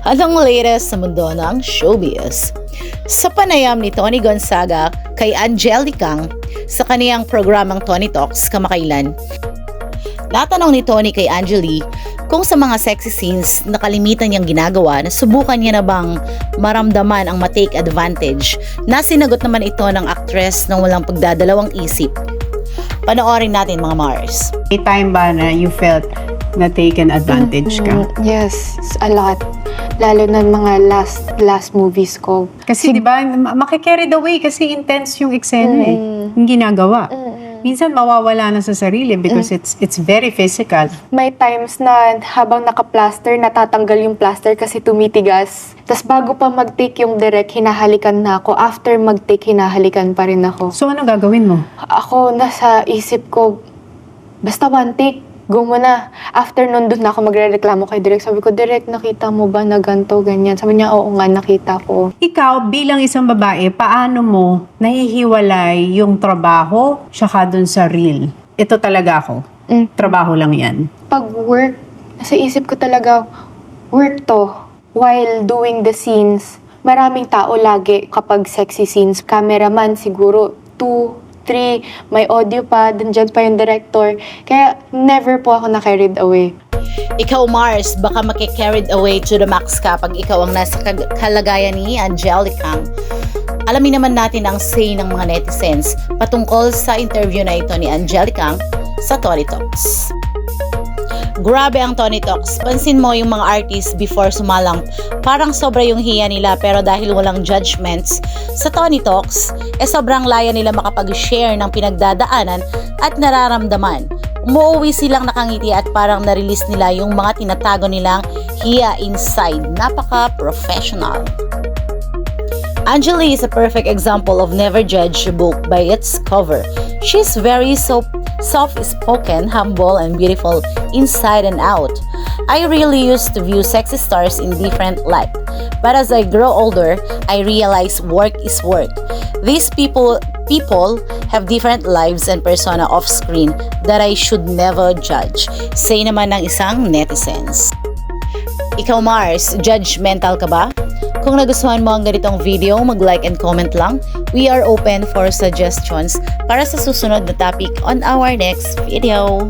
Anong latest sa mundo ng showbiz? Sa panayam ni Tony Gonzaga kay Angelica sa kaniyang programang Tony Talks kamakailan, natanong ni Tony kay Angeli kung sa mga sexy scenes na kalimitan niyang ginagawa, nasubukan niya na bang maramdaman ang matake advantage, na sinagot naman ito ng actress ng walang pagdadalawang isip. Panoorin natin mga Mars. May time ba na you felt na taken advantage ka? Yes, a lot. Lalo na mga last movies ko. Kasi di ba, makikarried away kasi intense yung eksena yung ginagawa. Minsan mawawala na sa sarili because it's very physical. May times na habang naka-plaster, natatanggal yung plaster kasi tumitigas. Tapos bago pa mag-take yung direct, hinahalikan na ako. After mag-take, hinahalikan pa rin ako. So ano gagawin mo? Ako, nasa isip ko, basta one take, go mo na. After nun, doon na ako magre-reklamo kay Direk. Sabi ko, Direk, nakita mo ba na ganito, ganyan? Sabi niya, oo nga, nakita ko. Ikaw, bilang isang babae, paano mo nahihiwalay yung trabaho tsaka dun sa real? Ito talaga ako. Trabaho lang yan. Pag work, nasa isip ko talaga, work to. While doing the scenes, maraming tao lagi kapag sexy scenes. Cameraman siguro, 2, 3, may audio pa, dyan pa yung director. Kaya never po ako na-carried away. Ikaw Mars, baka maki-carried away to the max ka pag ikaw ang nasa kalagayan ni Angelica. Alamin naman natin ang say ng mga netizens patungkol sa interview na ito ni Angelica sa Tony Talks. Grabe ang Tony Talks. Pansin mo yung mga artists before sumalang, parang sobra yung hiya nila, pero dahil walang judgments sa Tony Talks, sobrang laya nila makapag-share ng pinagdadaanan at nararamdaman. Umuwi silang nakangiti at parang na-release nila yung mga tinatago nilang hiya inside. Napaka-professional. Angeli is a perfect example of never judge a book by its cover. She's very soft-spoken, humble, and beautiful inside and out. I really used to view sexy stars in different light. But as I grow older, I realize work is work. These people have different lives and persona off-screen that I should never judge. Say naman ng isang netizens. Ikaw Mars, judgmental ka ba? Kung nagustuhan mo ang ganitong video, mag-like and comment lang. We are open for suggestions para sa susunod na topic on our next video.